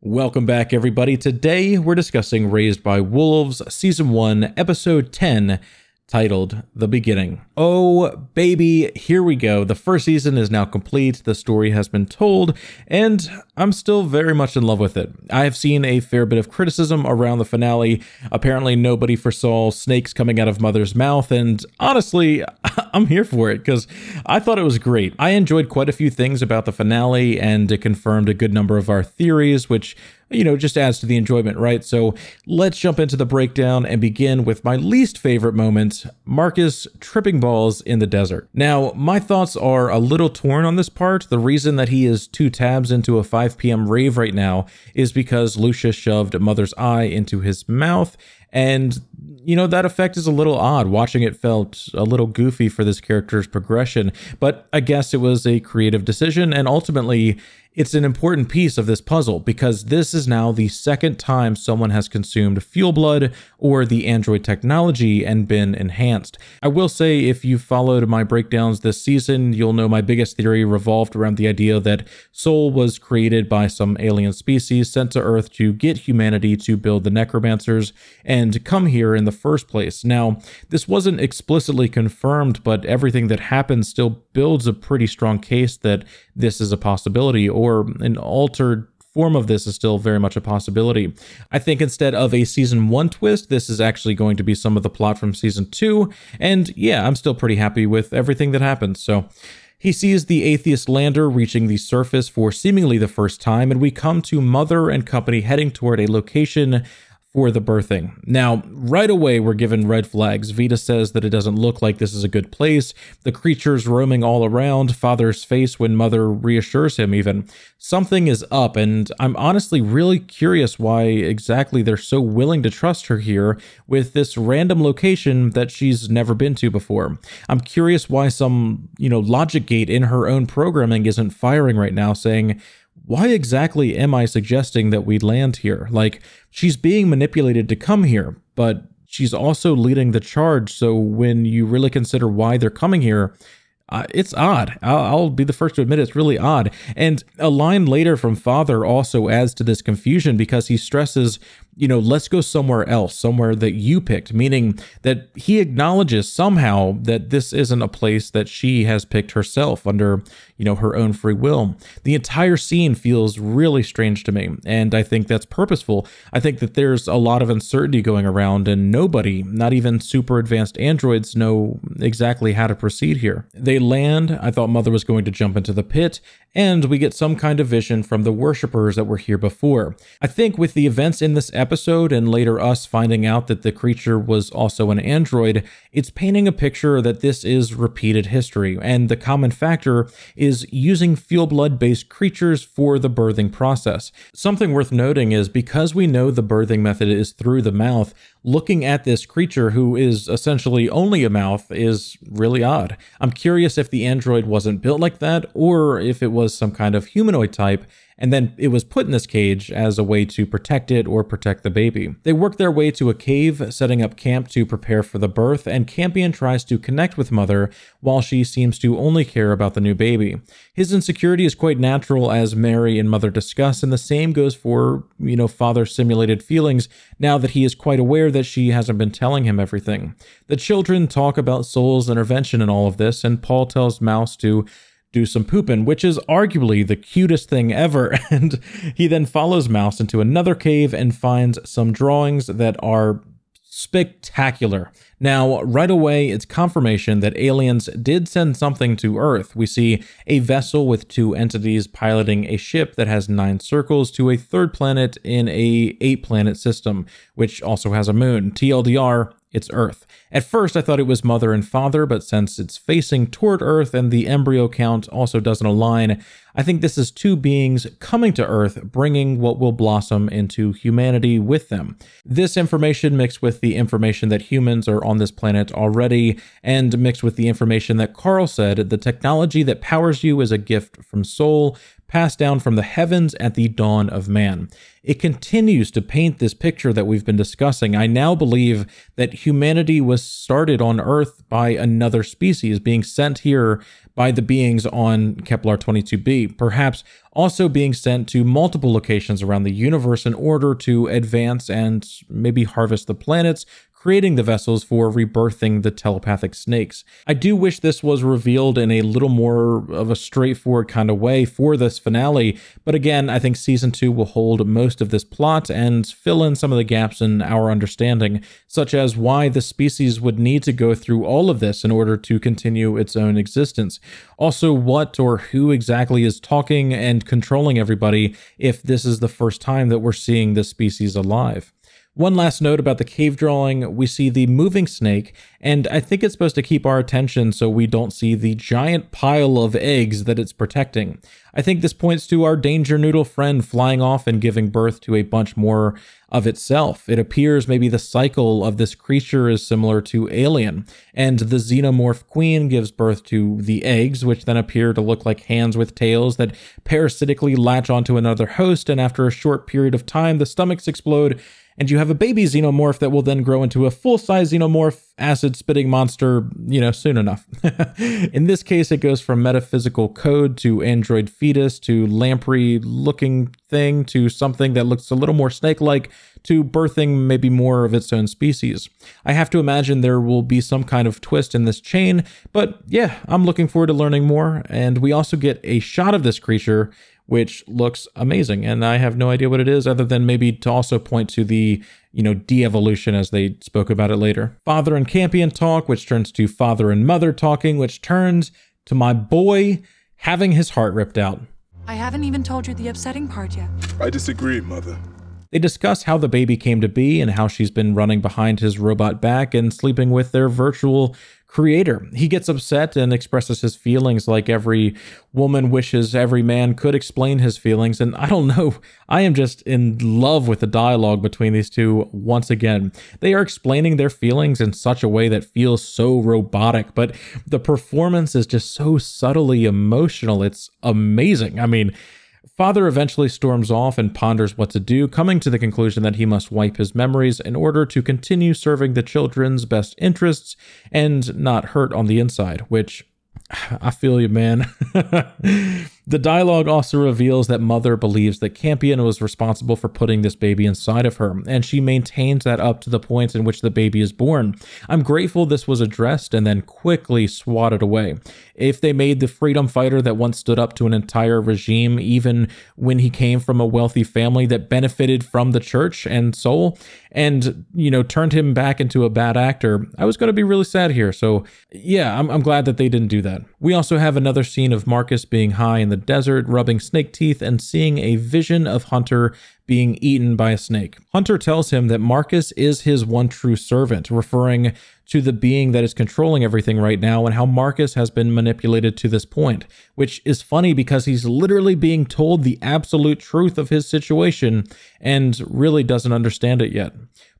Welcome back, everybody. Today we're discussing Raised by Wolves, Season 1, Episode 10, titled The Beginning. Oh, baby, here we go. The first season is now complete, the story has been told, and I'm still very much in love with it. I have seen a fair bit of criticism around the finale. Apparently nobody foresaw snakes coming out of Mother's mouth, and honestly, I'm here for it, because I thought it was great. I enjoyed quite a few things about the finale, and it confirmed a good number of our theories, which just adds to the enjoyment, right? So let's jump into the breakdown and begin with my least favorite moment, Marcus tripping balls in the desert. Now, my thoughts are a little torn on this part. The reason that he is 2 tabs into a 5 p.m. rave right now is because Lucia shoved Mother's eye into his mouth, and that effect is a little odd. Watching it felt a little goofy for this character's progression, but I guess it was a creative decision, and ultimately it's an important piece of this puzzle because this is now the second time someone has consumed fuel blood or the android technology and been enhanced. I will say, if you followed my breakdowns this season, you'll know my biggest theory revolved around the idea that Soul was created by some alien species sent to Earth to get humanity to build the necromancers and come here in the first place. Now, this wasn't explicitly confirmed, but everything that happens still builds a pretty strong case that this is a possibility, or an altered form of this is still very much a possibility. I think instead of a Season 1 twist, this is actually going to be some of the plot from Season 2, and yeah, I'm still pretty happy with everything that happens. So he sees the atheist lander reaching the surface for seemingly the first time, and we come to Mother and company heading toward a location for the birthing. Now, right away, we're given red flags. Vita says that it doesn't look like this is a good place. The creatures roaming all around, Father's face when Mother reassures him even. Something is up, and I'm honestly really curious why exactly they're so willing to trust her here with this random location that she's never been to before. I'm curious why some, logic gate in her own programming isn't firing right now, saying, why exactly am I suggesting that we land here? Like, she's being manipulated to come here, but she's also leading the charge. So when you really consider why they're coming here, it's odd. I'll be the first to admit it's really odd. And a line later from Father also adds to this confusion because he stresses, let's go somewhere else, somewhere that you picked, meaning that he acknowledges somehow that this isn't a place that she has picked herself under, her own free will. The entire scene feels really strange to me, and I think that's purposeful. I think that there's a lot of uncertainty going around, and nobody, not even super advanced androids, know exactly how to proceed here. They land. I thought Mother was going to jump into the pit, and we get some kind of vision from the worshippers that were here before. I think with the events in this episode and later us finding out that the creature was also an android, it's painting a picture that this is repeated history, and the common factor is using fuel blood based creatures for the birthing process. Something worth noting is because we know the birthing method is through the mouth, looking at this creature who is essentially only a mouth is really odd. I'm curious if the android wasn't built like that, or if it was some kind of humanoid type, and then it was put in this cage as a way to protect it or protect the baby. They work their way to a cave, setting up camp to prepare for the birth, and Campion tries to connect with Mother while she seems to only care about the new baby. His insecurity is quite natural, as Mary and Mother discuss, and the same goes for, Father's simulated feelings now that he is quite aware that she hasn't been telling him everything. The children talk about Soul's intervention in all of this, and Paul tells Mouse to do some pooping, which is arguably the cutest thing ever, and he then follows Mouse into another cave and finds some drawings that are spectacular. Now, right away, it's confirmation that aliens did send something to Earth. We see a vessel with 2 entities piloting a ship that has 9 circles to a 3rd planet in a 8-planet system, which also has a moon. TLDR, it's Earth. At first, I thought it was Mother and Father, but since it's facing toward Earth and the embryo count also doesn't align, I think this is 2 beings coming to Earth, bringing what will blossom into humanity with them. This information mixed with the information that humans are on this planet already, and mixed with the information that Carl said, the technology that powers you is a gift from Soul, passed down from the heavens at the dawn of man. It continues to paint this picture that we've been discussing. I now believe that humanity was started on Earth by another species, being sent here by the beings on Kepler 22b, perhaps also being sent to multiple locations around the universe in order to advance and maybe harvest the planets, creating the vessels for rebirthing the telepathic snakes. I do wish this was revealed in a little more of a straightforward kind of way for this finale, but again, I think season 2 will hold most of this plot and fill in some of the gaps in our understanding, such as why the species would need to go through all of this in order to continue its own existence. Also, what or who exactly is talking and controlling everybody if this is the first time that we're seeing this species alive. One last note about the cave drawing, we see the moving snake, and I think it's supposed to keep our attention so we don't see the giant pile of eggs that it's protecting. I think this points to our danger noodle friend flying off and giving birth to a bunch more of itself. It appears maybe the cycle of this creature is similar to Alien, and the xenomorph queen gives birth to the eggs, which then appear to look like hands with tails that parasitically latch onto another host, and after a short period of time, the stomachs explode, and you have a baby xenomorph that will then grow into a full-size xenomorph, acid-spitting monster, soon enough. In this case, it goes from metaphysical code to android fetus to lamprey-looking thing to something that looks a little more snake-like to birthing maybe more of its own species. I have to imagine there will be some kind of twist in this chain, but yeah, I'm looking forward to learning more, and we also get a shot of this creature which looks amazing. And I have no idea what it is other than maybe to also point to the, de-evolution as they spoke about it later. Father and Campion talk, which turns to father and mother talking, which turns to my boy having his heart ripped out. I haven't even told you the upsetting part yet. I disagree, Mother. They discuss how the baby came to be and how she's been running behind his robot back and sleeping with their virtual creator. He gets upset and expresses his feelings like every woman wishes every man could explain his feelings. And I don't know, I am just in love with the dialogue between these two once again. They are explaining their feelings in such a way that feels so robotic, but the performance is just so subtly emotional. It's amazing. I mean, Father eventually storms off and ponders what to do, coming to the conclusion that he must wipe his memories in order to continue serving the children's best interests and not hurt on the inside, which I feel you, man. The dialogue also reveals that Mother believes that Campion was responsible for putting this baby inside of her, and she maintains that up to the point in which the baby is born. I'm grateful this was addressed and then quickly swatted away. If they made the freedom fighter that once stood up to an entire regime, even when he came from a wealthy family that benefited from the church and soul, and, turned him back into a bad actor, I was going to be really sad here. So yeah, I'm glad that they didn't do that. We also have another scene of Marcus being high in the desert, rubbing snake teeth and seeing a vision of Hunter being eaten by a snake. Hunter tells him that Marcus is his one true servant, referring to the being that is controlling everything right now and how Marcus has been manipulated to this point, which is funny because he's literally being told the absolute truth of his situation and really doesn't understand it yet.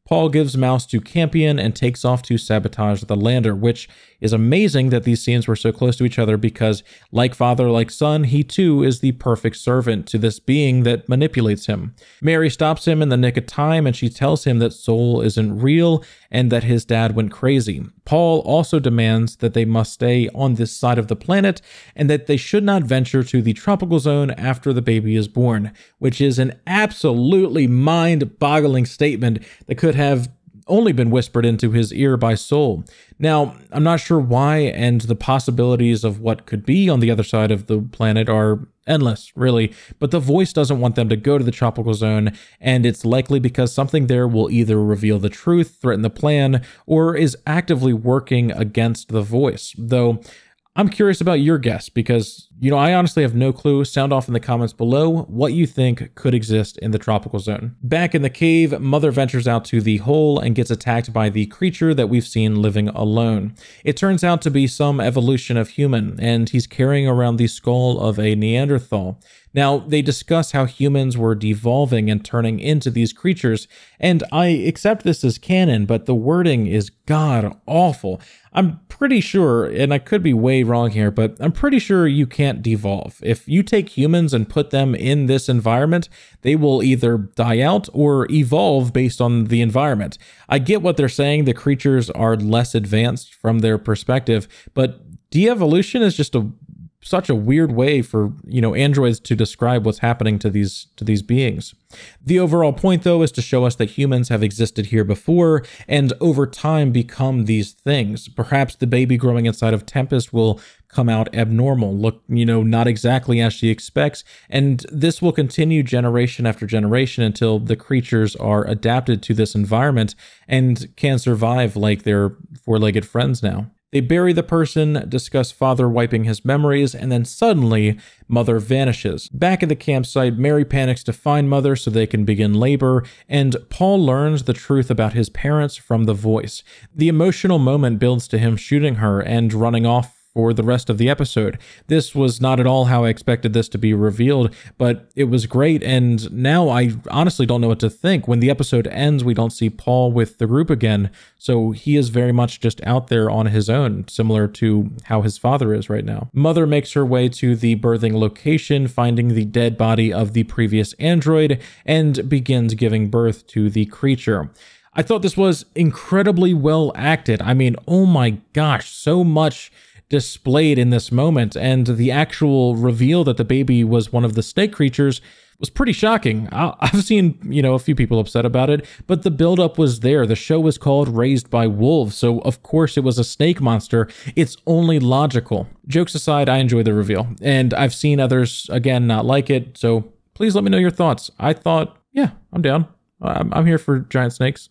Paul gives Mouse to Campion and takes off to sabotage the lander, which is amazing that these scenes were so close to each other because, like father, like son, he too is the perfect servant to this being that manipulates him. Mary stops him in the nick of time and she tells him that Soul isn't real and that his dad went crazy. Paul also demands that they must stay on this side of the planet and that they should not venture to the tropical zone after the baby is born, which is an absolutely mind-boggling statement that could have only been whispered into his ear by Soul. Now, I'm not sure why, and the possibilities of what could be on the other side of the planet are endless, really, but the voice doesn't want them to go to the tropical zone, and it's likely because something there will either reveal the truth, threaten the plan, or is actively working against the voice. Though, I'm curious about your guess because, I honestly have no clue. Sound off in the comments below what you think could exist in the tropical zone. Back in the cave, Mother ventures out to the hole and gets attacked by the creature that we've seen living alone. It turns out to be some evolution of human, and he's carrying around the skull of a Neanderthal. Now, they discuss how humans were devolving and turning into these creatures, and I accept this as canon, but the wording is god-awful. I'm pretty sure, and I could be way wrong here, but I'm pretty sure you can't can't devolve. If you take humans and put them in this environment, they will either die out or evolve based on the environment. I get what they're saying. The creatures are less advanced from their perspective, but de-evolution is just such a weird way for, androids to describe what's happening to these beings. The overall point, though, is to show us that humans have existed here before and over time become these things. Perhaps the baby growing inside of Tempest will come out abnormal, look, not exactly as she expects, and this will continue generation after generation until the creatures are adapted to this environment and can survive like their four-legged friends now. They bury the person, discuss father wiping his memories, and then suddenly, mother vanishes. Back at the campsite, Mary panics to find mother so they can begin labor, and Paul learns the truth about his parents from the voice. The emotional moment builds to him shooting her and running off for the rest of the episode. This was not at all how I expected this to be revealed, but it was great, and now I honestly don't know what to think. When the episode ends, we don't see Paul with the group again, so he is very much just out there on his own, similar to how his father is right now. Mother makes her way to the birthing location, finding the dead body of the previous android, and begins giving birth to the creature. I thought this was incredibly well acted. I mean, oh my gosh, so much displayed in this moment, and the actual reveal that the baby was one of the snake creatures was pretty shocking. I've seen, a few people upset about it, but the buildup was there. The show was called Raised by Wolves, so of course it was a snake monster. It's only logical. Jokes aside, I enjoy the reveal, and I've seen others, again, not like it, so please let me know your thoughts. I thought, yeah, I'm down. I'm here for giant snakes.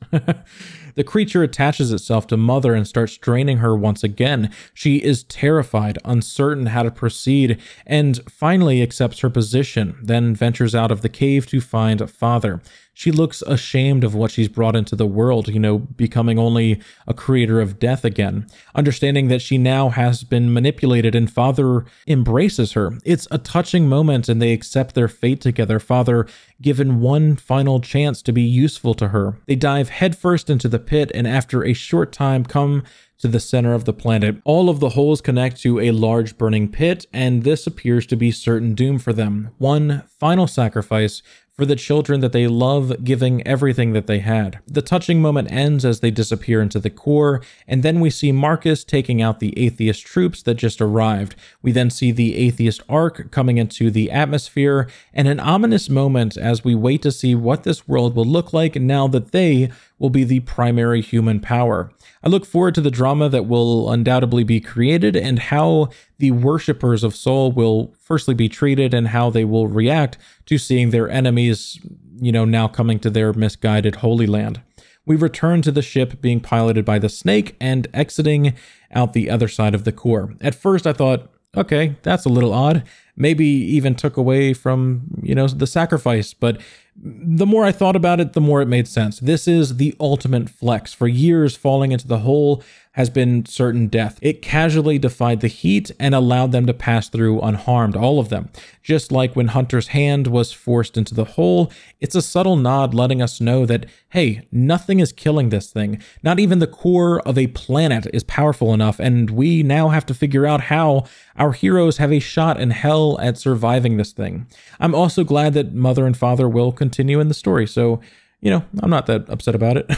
The creature attaches itself to Mother and starts draining her once again. She is terrified, uncertain how to proceed, and finally accepts her position, then ventures out of the cave to find Father. She looks ashamed of what she's brought into the world, becoming only a creator of death again. Understanding that she now has been manipulated, and Father embraces her. It's a touching moment, and they accept their fate together. Father given one final chance to be useful to her. They dive headfirst into the pit, and after a short time come to the center of the planet. All of the holes connect to a large burning pit, and this appears to be certain doom for them. One final sacrifice for the children that they love, giving everything that they had. The touching moment ends as they disappear into the core, and then we see Marcus taking out the atheist troops that just arrived. We then see the atheist ark coming into the atmosphere, and an ominous moment as we wait to see what this world will look like now that they will be the primary human power. I look forward to the drama that will undoubtedly be created and how the worshippers of Soul will firstly be treated and how they will react to seeing their enemies, now coming to their misguided Holy Land. We return to the ship being piloted by the snake and exiting out the other side of the core. At first I thought, okay, that's a little odd. Maybe even took away from, the sacrifice, but the more I thought about it, the more it made sense. This is the ultimate flex. For years, falling into the hole has been certain death. It casually defied the heat and allowed them to pass through unharmed, all of them. Just like when Hunter's hand was forced into the hole, it's a subtle nod letting us know that, hey, nothing is killing this thing. Not even the core of a planet is powerful enough, and we now have to figure out how our heroes have a shot in hell at surviving this thing. I'm also glad that Mother and Father will continue in the story, so I'm not that upset about it.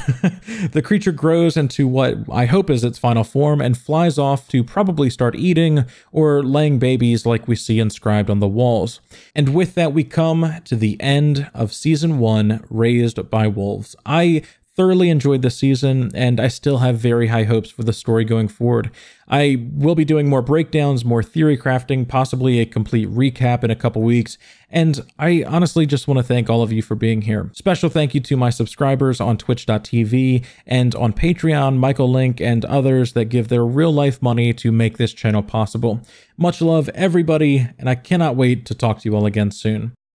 The creature grows into what I hope is its final form and flies off to probably start eating or laying babies like we see inscribed on the walls. And with that, we come to the end of Season 1, Raised by Wolves. I thoroughly enjoyed the season, and I still have very high hopes for the story going forward. I will be doing more breakdowns, more theory crafting, possibly a complete recap in a couple weeks, and I honestly just want to thank all of you for being here. Special thank you to my subscribers on twitch.tv and on Patreon, Michael Linck, and others that give their real-life money to make this channel possible. Much love, everybody, and I cannot wait to talk to you all again soon.